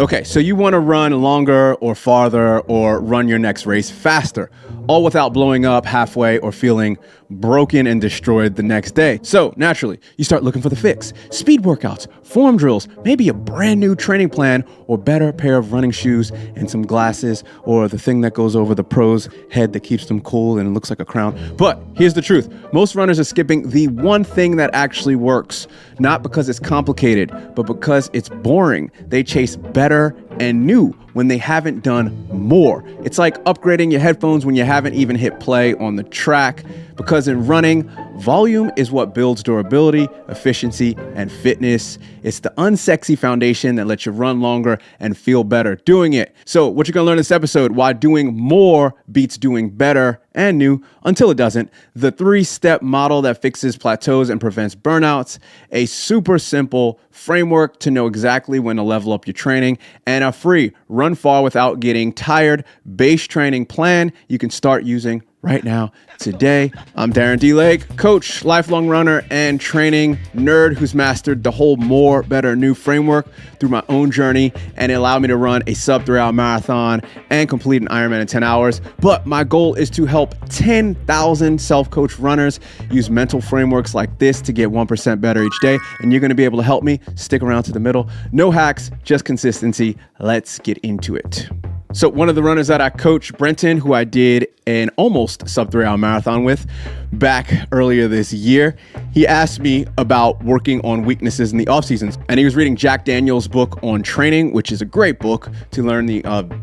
Okay, so you want to run longer or farther or run your next race faster, all without blowing up halfway or feeling broken and destroyed the next day. So naturally, you start looking for the fix. Speed workouts, form drills, maybe a brand new training plan or better pair of running shoes and some glasses or the thing that goes over the pro's head that keeps them cool and looks like a crown. But here's the truth. Most runners are skipping the one thing that actually works, not because it's complicated, but because it's boring. They chase better and new when they haven't done more. It's like upgrading your headphones when you haven't even hit play on the track, because in running, volume is what builds durability, efficiency, and fitness. It's the unsexy foundation that lets you run longer and feel better doing it. So what you're gonna learn in this episode, why doing more beats doing better and new until it doesn't, the 3-step model that fixes plateaus and prevents burnouts, a super simple framework to know exactly when to level up your training, and a free run far without getting tired base training plan you can start using right now, today. I'm Darren D. Lake, coach, lifelong runner, and training nerd who's mastered the whole more, better, new framework through my own journey, and it allowed me to run a sub 3-hour marathon and complete an Ironman in 10 hours. But my goal is to help 10,000 self-coach runners use mental frameworks like this to get 1% better each day. And you're going to be able to help me. Stick around to the middle. No hacks, just consistency. Let's get into it. So one of the runners that I coach, Brenton, who I did an almost sub 3-hour marathon with back earlier this year, he asked me about working on weaknesses in the off seasons. And he was reading Jack Daniels' book on training, which is a great book to learn the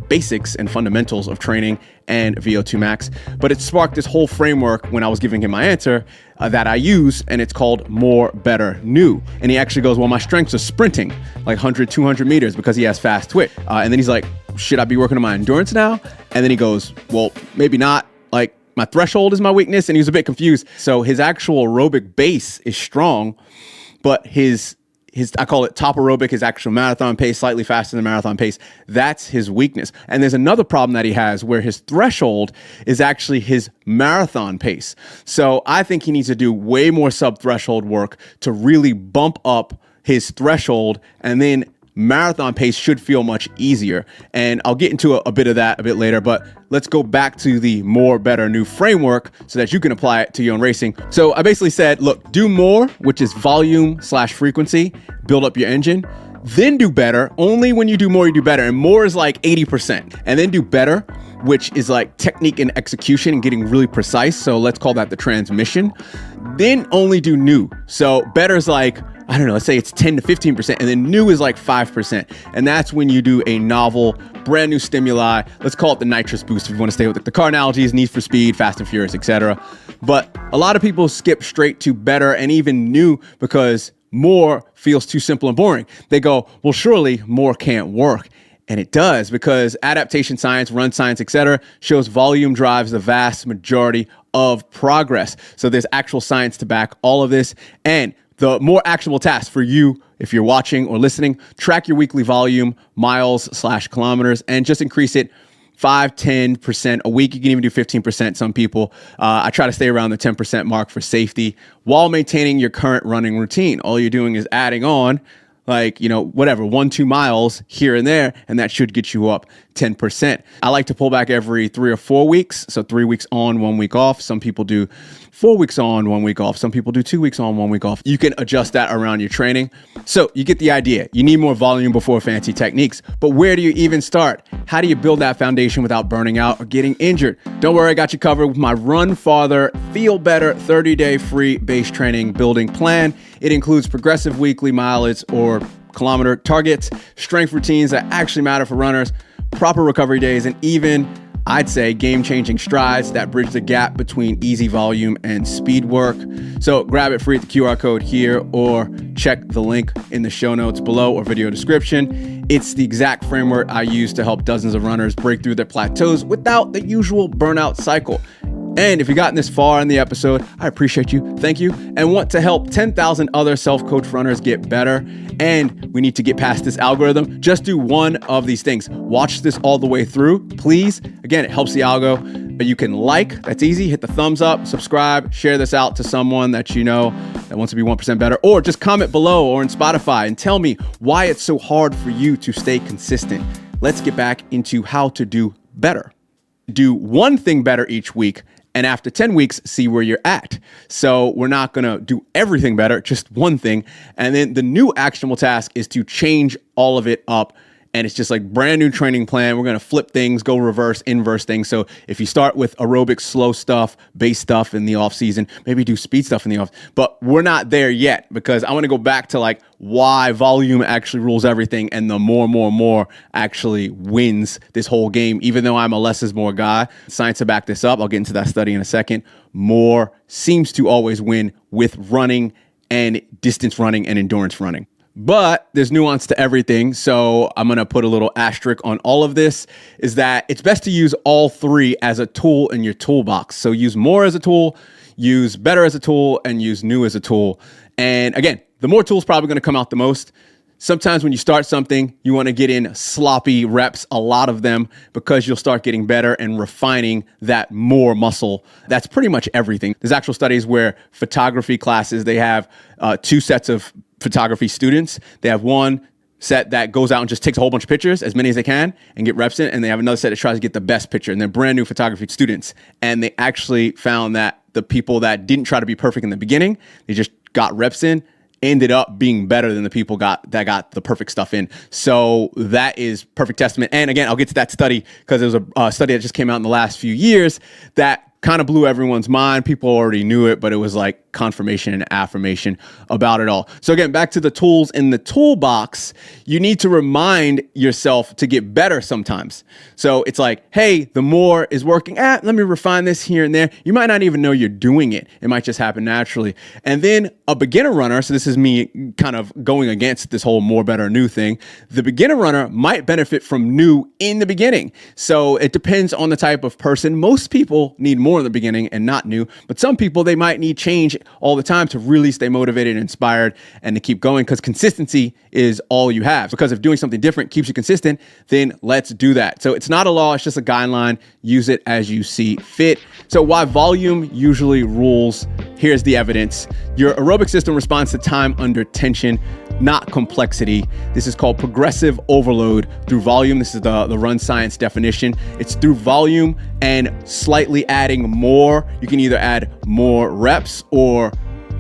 basics and fundamentals of training and VO2 max. But it sparked this whole framework when I was giving him my answer that I use, and it's called more, better, new. And he actually goes, well, my strengths are sprinting like 100, 200 meters because he has fast twitch. And then he's like, should I be working on my endurance now? And then he goes, well, maybe not. Like, my threshold is my weakness. And he was a bit confused. So his actual aerobic base is strong, but his I call it top aerobic, his actual marathon pace, slightly faster than marathon pace. That's his weakness. And there's another problem that he has where his threshold is actually his marathon pace. So I think he needs to do way more sub-threshold work to really bump up his threshold, and then marathon pace should feel much easier. And I'll get into a bit of that a bit later, but let's go back to the more, better, new framework so that you can apply it to your own racing. So I basically said, look, do more, which is volume/frequency, build up your engine, then do better. Only when you do more, you do better. And more is like 80%. And then do better, which is like technique and execution and getting really precise. So let's call that the transmission. Then only do new. So better is like, I don't know, let's say it's 10 to 15%, and then new is like 5%. And that's when you do a novel, brand new stimuli. Let's call it the nitrous boost if you want to stay with it. The car analogy is Need for Speed, Fast and Furious, etc. But a lot of people skip straight to better and even new because more feels too simple and boring. They go, well, surely more can't work. And it does, because adaptation science, run science, etc., shows volume drives the vast majority of progress. So there's actual science to back all of this. And the more actionable task for you, if you're watching or listening, track your weekly volume, miles/kilometers, and just increase it 5-10% a week. You can even do 15%. Some people, I try to stay around the 10% mark for safety while maintaining your current running routine. All you're doing is adding on like, 1-2 miles here and there, and that should get you up 10%. I like to pull back every 3 or 4 weeks. So 3 weeks on, 1 week off. Some people do 4 weeks on, 1 week off. Some people do 2 weeks on, 1 week off. You can adjust that around your training. So you get the idea. You need more volume before fancy techniques. But where do you even start? How do you build that foundation without burning out or getting injured? Don't worry, I got you covered with my Run Farther, Feel Better 30-day free base training building plan. It includes progressive weekly mileage or kilometer targets, strength routines that actually matter for runners, proper recovery days, and even, I'd say, game-changing strides that bridge the gap between easy volume and speed work. So grab it free at the QR code here or check the link in the show notes below or video description. It's the exact framework I use to help dozens of runners break through their plateaus without the usual burnout cycle. And if you've gotten this far in the episode, I appreciate you. Thank you. And want to help 10,000 other self-coach runners get better. And we need to get past this algorithm. Just do one of these things. Watch this all the way through, please. Again, it helps the algo. But you can like, that's easy, hit the thumbs up, subscribe, share this out to someone that you know that wants to be 1% better, or just comment below or in Spotify and tell me why it's so hard for you to stay consistent. Let's get back into how to do better. Do one thing better each week, and after 10 weeks, see where you're at. So we're not gonna do everything better, just one thing. And then the new actionable task is to change all of it up. And it's just like brand new training plan. We're going to flip things, go reverse, inverse things. So if you start with aerobic, slow stuff, base stuff in the off season, maybe do speed stuff in the off. But we're not there yet because I want to go back to like why volume actually rules everything. And the more actually wins this whole game. Even though I'm a less is more guy, science to back this up. I'll get into that study in a second. More seems to always win with running and distance running and endurance running. But there's nuance to everything. So I'm going to put a little asterisk on all of this, is that it's best to use all three as a tool in your toolbox. So use more as a tool, use better as a tool, and use new as a tool. And again, the more tools probably going to come out the most. Sometimes when you start something, you want to get in sloppy reps, a lot of them, because you'll start getting better and refining that more muscle. That's pretty much everything. There's actual studies where photography classes, they have two sets of photography students. They have one set that goes out and just takes a whole bunch of pictures, as many as they can, and get reps in. And they have another set that tries to get the best picture. And they're brand new photography students. And they actually found that the people that didn't try to be perfect in the beginning, they just got reps in, ended up being better than the people that got the perfect stuff in. So that is perfect testament. And again, I'll get to that study because there was a study that just came out in the last few years that kind of blew everyone's mind. People already knew it, but it was like confirmation and affirmation about it all. So again, back to the tools in the toolbox, you need to remind yourself to get better sometimes. So it's like, hey, the more is working. Let me refine this here and there. You might not even know you're doing it. It might just happen naturally. And then a beginner runner, so this is me kind of going against this whole more, better, new thing. The beginner runner might benefit from new in the beginning. So it depends on the type of person. Most people need more in the beginning and not new, but some people, they might need change all the time to really stay motivated and inspired and to keep going, because consistency is all you have. Because if doing something different keeps you consistent, then let's do that. So it's not a law, it's just a guideline. Use it as you see fit. So why volume usually rules, here's the evidence. Your aerobic system responds to time under tension, not complexity. This is called progressive overload through volume. This is the Run Science definition. It's through volume and slightly adding more. You can either add more reps or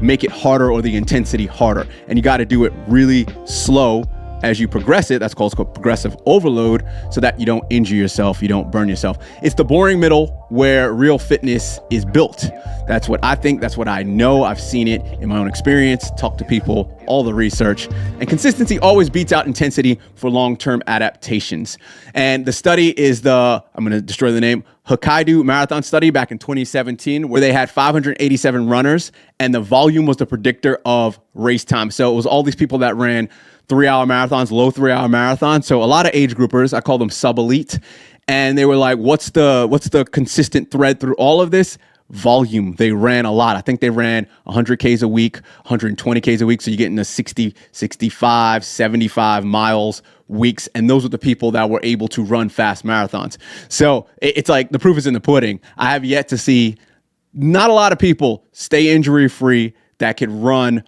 make it harder or the intensity harder. And you got to do it really slow as you progress it. That's called progressive overload, so that you don't injure yourself, you don't burn yourself. It's the boring middle where real fitness is built. That's what I think. That's what I know. I've seen it in my own experience, talked to people, all the research. And consistency always beats out intensity for long-term adaptations. And the study is I'm going to destroy the name, Hokkaido Marathon study back in 2017, where they had 587 runners and the volume was the predictor of race time. So it was all these people that ran 3-hour marathons, low 3-hour marathons. So a lot of age groupers, I call them sub-elite. And they were like, what's the consistent thread through all of this? Volume. They ran a lot. I think they ran 100 Ks a week, 120 Ks a week. So you get into 60, 65, 75 miles weeks. And those are the people that were able to run fast marathons. So it's like the proof is in the pudding. I have yet to see not a lot of people stay injury free that could run,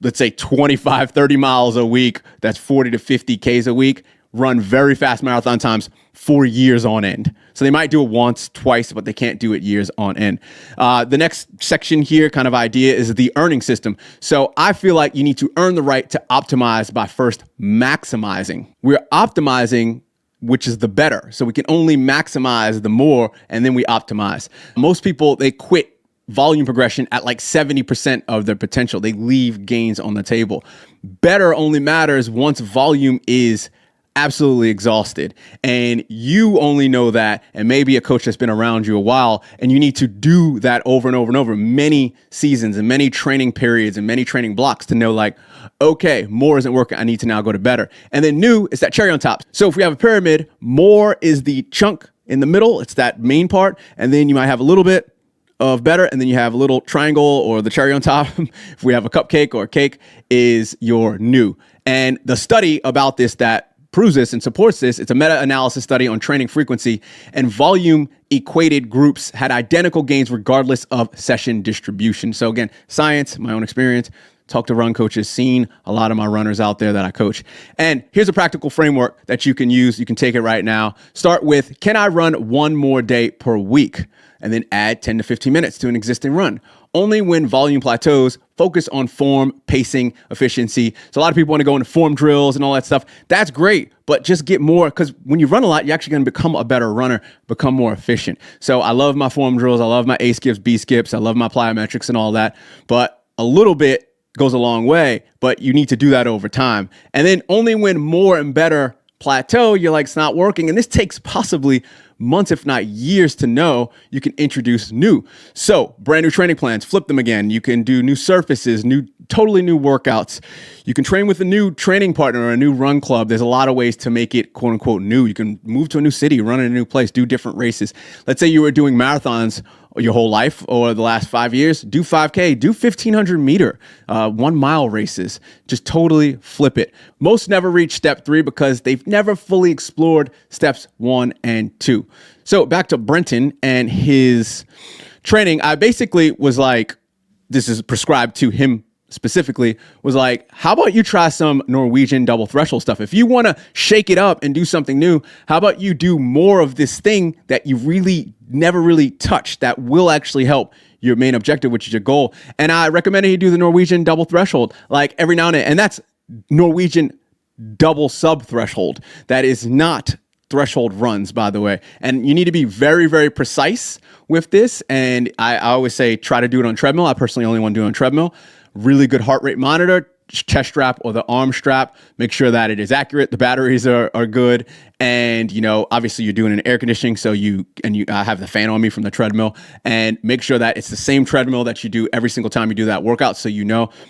let's say 25, 30 miles a week. That's 40 to 50 Ks a week, run very fast marathon times for years on end. So they might do it once, twice, but they can't do it years on end. The next section here, kind of idea, is the earning system. So I feel like you need to earn the right to optimize by first maximizing. We're optimizing, which is the better. So we can only maximize the more, and then we optimize. Most people, they quit volume progression at like 70% of their potential. They leave gains on the table. Better only matters once volume is absolutely exhausted. And you only know that, and maybe a coach that's been around you a while, and you need to do that over and over and over, many seasons and many training periods and many training blocks to know like, okay, more isn't working. I need to now go to better. And then new is that cherry on top. So if we have a pyramid, more is the chunk in the middle. It's that main part. And then you might have a little bit of better, and then you have a little triangle or the cherry on top. If we have a cupcake or a cake, is your new. And the study about this that proves this and supports this. It's a meta-analysis study on training frequency, and volume equated groups had identical gains regardless of session distribution. So again, science, my own experience, talk to run coaches, seen a lot of my runners out there that I coach. And here's a practical framework that you can use. You can take it right now. Start with, can I run one more day per week? And then add 10 to 15 minutes to an existing run. Only when volume plateaus, focus on form, pacing, efficiency. So a lot of people want to go into form drills and all that stuff. That's great, but just get more, because when you run a lot, you're actually going to become a better runner, become more efficient. So I love my form drills. I love my A skips, B skips. I love my plyometrics and all that. But a little bit goes a long way, but you need to do that over time. And then only when more and better plateau, you're like, it's not working. And this takes possibly months, if not years, to know, you can introduce new. So brand new training plans, flip them again. You can do new surfaces, totally new workouts. You can train with a new training partner or a new run club. There's a lot of ways to make it quote unquote new. You can move to a new city, run in a new place, do different races. Let's say you were doing marathons your whole life or the last 5 years, do 5K, do 1,500 meter, 1 mile races. Just totally flip it. Most never reach step 3 because they've never fully explored steps 1 and 2. So back to Brenton and his training, I basically was like, this is prescribed to him specifically, was like, how about you try some Norwegian double threshold stuff? If you want to shake it up and do something new, how about you do more of this thing that you really never really touched that will actually help your main objective, which is your goal. And I recommended he do the Norwegian double threshold like every now and then. And that's Norwegian double sub threshold. That is not threshold runs, by the way. And you need to be very, very precise with this. And I always say, try to do it on treadmill. I personally only want to do it on treadmill. Really good heart rate monitor, chest strap or the arm strap. Make sure that it is accurate. The batteries are good. And, obviously you're doing an air conditioning. So I have the fan on me from the treadmill, and make sure that it's the same treadmill that you do every single time you do that workout. So,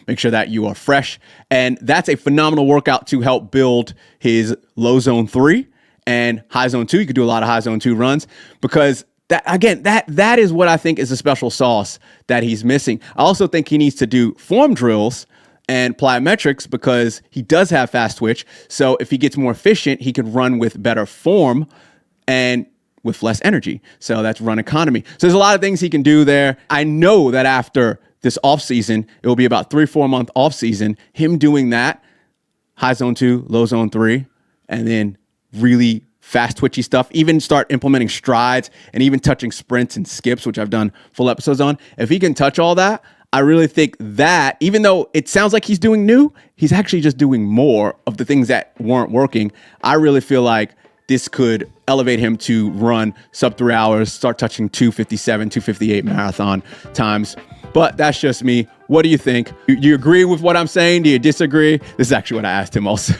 make sure that you are fresh. And that's a phenomenal workout to help build his low zone 3 and high zone 2. You could do a lot of high zone 2 runs because that is what I think is a special sauce that he's missing. I also think he needs to do form drills and plyometrics because he does have fast twitch. So if he gets more efficient, he can run with better form and with less energy. So that's run economy. So there's a lot of things he can do there. I know that after this off season, it will be about 3-4 month off season, him doing that, high zone 2, low zone 3, and then really fast twitchy stuff, even start implementing strides and even touching sprints and skips, which I've done full episodes on. If he can touch all that, I really think that even though it sounds like he's doing new, he's actually just doing more of the things that weren't working. I really feel like this could elevate him to run sub 3 hours, start touching 2:57, 2:58 marathon times. But that's just me. What do you think? Do you agree with what I'm saying? Do you disagree? This is actually what I asked him also.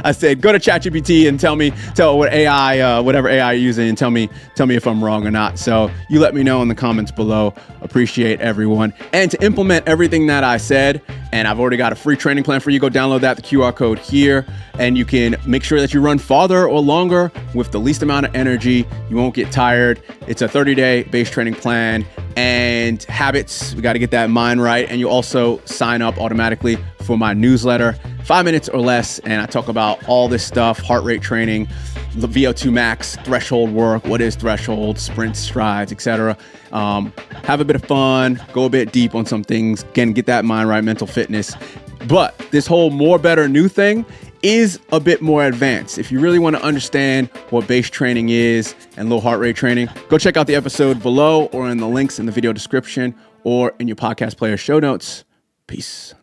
I said, go to ChatGPT and tell what AI, whatever AI you're using, and tell me if I'm wrong or not. So you let me know in the comments below. Appreciate everyone. And to implement everything that I said, and I've already got a free training plan for you, go download that, the QR code here, and you can make sure that you run farther or longer with the least amount of energy. You won't get tired. It's a 30-day base training plan and habits. We got to get that mind right. And you also sign up automatically for my newsletter, 5 minutes or less. And I talk about all this stuff, heart rate training, the VO2 max, threshold work, what is threshold, sprints, strides, etc. Have a bit of fun, go a bit deep on some things. Again, get that mind right, mental fitness. But this whole more, better, new thing is a bit more advanced. If you really want to understand what base training is and low heart rate training, go check out the episode below or in the links in the video description or in your podcast player show notes. Peace.